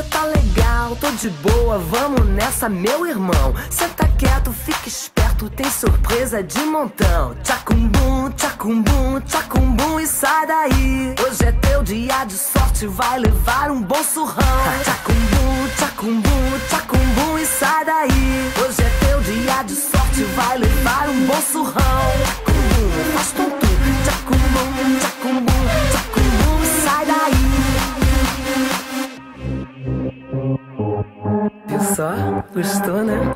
tá legal, tô de boa, vamos nessa, meu irmão. Senta quieto, fica esperto, tem surpresa de montão. Tchacumbum, tchacumbum, tchacumbum e sai daí. Hoje é teu dia de sorte, vai levar um bom surrão. Tchacumbum, tchacumbum, tchacumbum e sai daí. Hoje é teu dia de sorte, vai levar um bom surrão. Tchacumbum, faz tum-tum, tchacumbum, tchacumbum, tchacumbum e sai daí. Viu só? Gostou, né?